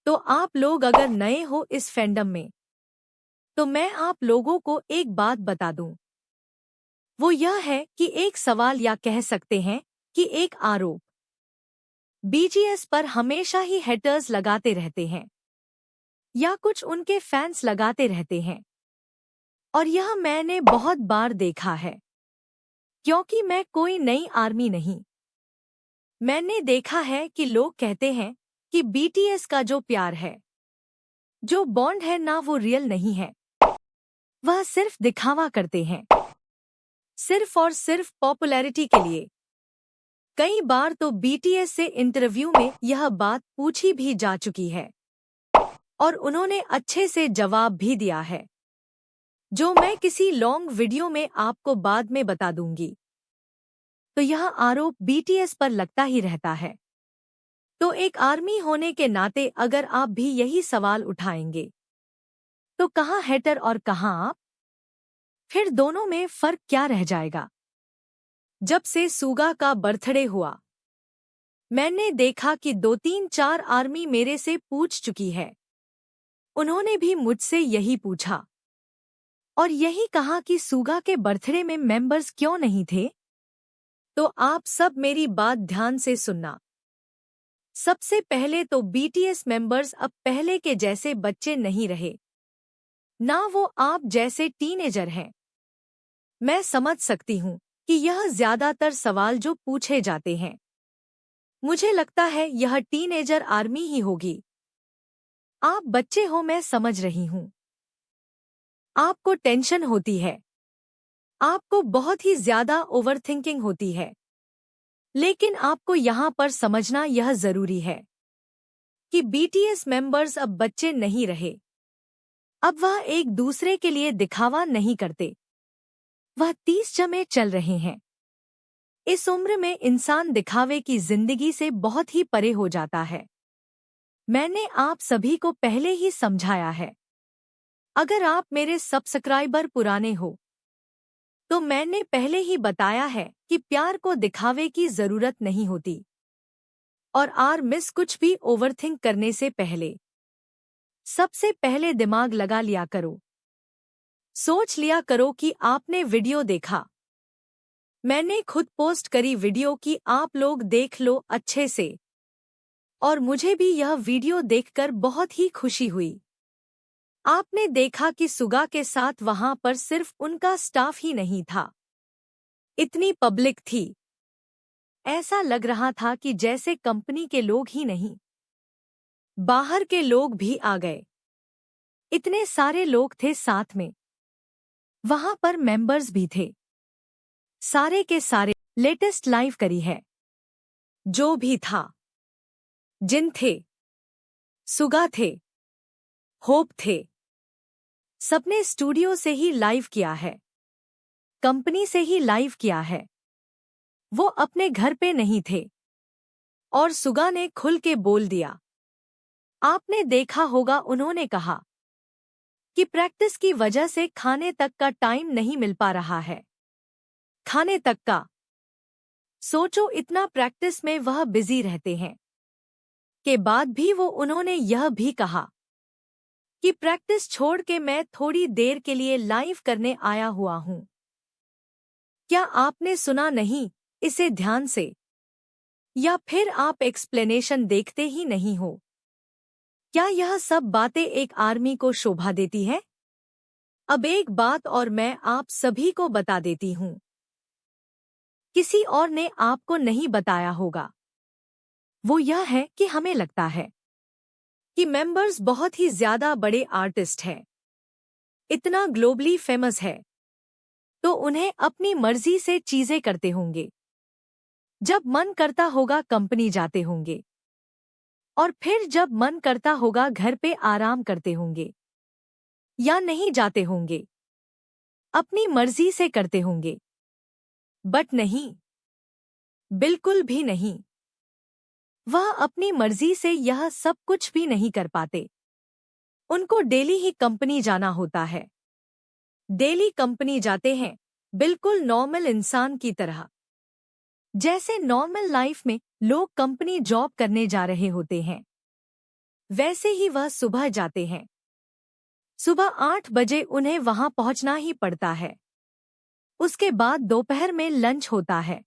तो आप लोग अगर नए हो इस फैंडम में, तो मैं आप लोगों को एक बात बता दूं। वो यह है कि एक सवाल या कह सकते हैं कि एक आरोप बीटीएस पर हमेशा ही हेटर्स लगाते रहते हैं या कुछ उनके फैंस लगाते रहते हैं। और यह मैंने बहुत बार देखा है, क्योंकि मैं कोई नई आर्मी नहीं। मैंने देखा है कि लोग कहते हैं कि बीटीएस का जो प्यार है, जो बॉन्ड है ना, वो रियल नहीं है। वह सिर्फ दिखावा करते हैं, सिर्फ और सिर्फ पॉपुलैरिटी के लिए। कई बार तो बीटीएस से इंटरव्यू में यह बात पूछी भी जा चुकी है और उन्होंने अच्छे से जवाब भी दिया है, जो मैं किसी लॉन्ग वीडियो में आपको बाद में बता दूंगी। तो यह आरोप बीटीएस पर लगता ही रहता है। तो एक आर्मी होने के नाते अगर आप भी यही सवाल उठाएंगे, तो कहाँ हेटर और कहाँ आप? फिर दोनों में फर्क क्या रह जाएगा? जब से सुगा का बर्थडे हुआ, मैंने देखा कि 2-3-4 आर्मी मेरे से पूछ चुकी है। उन्होंने भी मुझसे यही पूछा और यही कहा कि सुगा के बर्थडे में मेंबर्स क्यों नहीं थे। तो आप सब मेरी बात ध्यान से सुनना। सबसे पहले तो बीटीएस मेंबर्स अब पहले के जैसे बच्चे नहीं रहे, ना वो आप जैसे टीनेजर हैं। मैं समझ सकती हूँ कि यह ज्यादातर सवाल जो पूछे जाते हैं, मुझे लगता है यह टीनेजर आर्मी ही होगी। आप बच्चे हो, मैं समझ रही हूँ। आपको टेंशन होती है, आपको बहुत ही ज्यादा ओवरथिंकिंग होती है। लेकिन आपको यहाँ पर समझना यह जरूरी है कि बीटीएस मेंबर्स अब बच्चे नहीं रहे। अब वह एक दूसरे के लिए दिखावा नहीं करते, वह 30 जमे चल रहे हैं। इस उम्र में इंसान दिखावे की जिंदगी से बहुत ही परे हो जाता है। मैंने आप सभी को पहले ही समझाया है। अगर आप मेरे सब्सक्राइबर पुराने हो, तो मैंने पहले ही बताया है कि प्यार को दिखावे की जरूरत नहीं होती। और मिस कुछ भी ओवरथिंक करने से पहले सबसे पहले दिमाग लगा लिया करो। सोच लिया करो कि आपने वीडियो देखा। मैंने खुद पोस्ट करी वीडियो कि आप लोग देख लो अच्छे से। और मुझे भी यह वीडियो देखकर बहुत ही खुशी हुई। आपने देखा कि सुगा के साथ वहां पर सिर्फ उनका स्टाफ ही नहीं था, इतनी पब्लिक थी। ऐसा लग रहा था कि जैसे कंपनी के लोग ही नहीं, बाहर के लोग भी आ गए। इतने सारे लोग थे साथ में। वहां पर मेंबर्स भी थे, सारे के सारे। लेटेस्ट लाइव करी है, जो भी था, जिन थे, सुगा थे, होप थे, सबने स्टूडियो से ही लाइव किया है, कंपनी से ही लाइव किया है। वो अपने घर पे नहीं थे और सुगा ने खुल के बोल दिया। आपने देखा होगा, उन्होंने कहा कि प्रैक्टिस की वजह से खाने तक का टाइम नहीं मिल पा रहा है। खाने तक का सोचो, इतना प्रैक्टिस में वह बिजी रहते हैं। के बाद भी उन्होंने यह भी कहा कि प्रैक्टिस छोड़ के मैं थोड़ी देर के लिए लाइव करने आया हुआ हूं। क्या आपने सुना नहीं इसे ध्यान से? या फिर आप एक्सप्लेनेशन देखते ही नहीं हो? क्या यह सब बातें एक आर्मी को शोभा देती है? अब एक बात और मैं आप सभी को बता देती हूं, किसी और ने आपको नहीं बताया होगा। वो यह है कि हमें लगता है कि मेंबर्स बहुत ही ज्यादा बड़े आर्टिस्ट हैं, इतना ग्लोबली फेमस है, तो उन्हें अपनी मर्जी से चीजें करते होंगे। जब मन करता होगा कंपनी जाते होंगे, और फिर जब मन करता होगा घर पे आराम करते होंगे, या नहीं जाते होंगे, अपनी मर्जी से करते होंगे। बट नहीं, बिल्कुल भी नहीं। वह अपनी मर्जी से यह सब कुछ भी नहीं कर पाते। उनको डेली ही कंपनी जाना होता है। डेली कंपनी जाते हैं, बिल्कुल नॉर्मल इंसान की तरह। जैसे नॉर्मल लाइफ में लोग कंपनी जॉब करने जा रहे होते हैं, वैसे ही वह सुबह जाते हैं। सुबह 8 बजे उन्हें वहां पहुंचना ही पड़ता है। उसके बाद दोपहर में लंच होता है।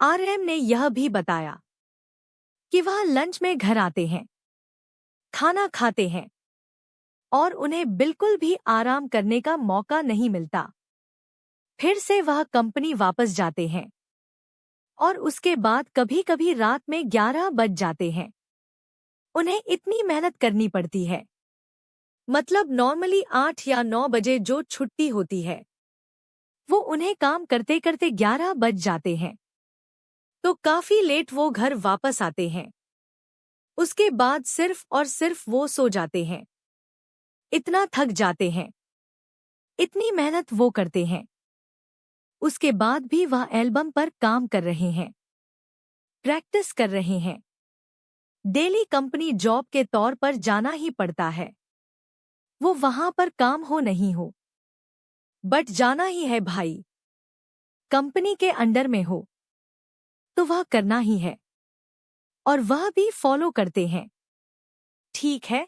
आरएम ने यह भी बताया कि वह लंच में घर आते हैं, खाना खाते हैं और उन्हें बिल्कुल भी आराम करने का मौका नहीं मिलता। फिर से वह कंपनी वापस जाते हैं और उसके बाद कभी-कभी रात में 11 बज जाते हैं। उन्हें इतनी मेहनत करनी पड़ती है। मतलब नॉर्मली 8 या 9 बजे जो छुट्टी होती है, वो उन्हें काम करते करते 11 बज जाते हैं। तो काफी लेट वो घर वापस आते हैं। उसके बाद सिर्फ और सिर्फ वो सो जाते हैं। इतना थक जाते हैं, इतनी मेहनत वो करते हैं। उसके बाद भी वह एल्बम पर काम कर रहे हैं, प्रैक्टिस कर रहे हैं। डेली कंपनी जॉब के तौर पर जाना ही पड़ता है। वो वहां पर काम हो नहीं हो, बट जाना ही है भाई। कंपनी के अंडर में हो तो वह करना ही है और वह भी फॉलो करते हैं। ठीक है।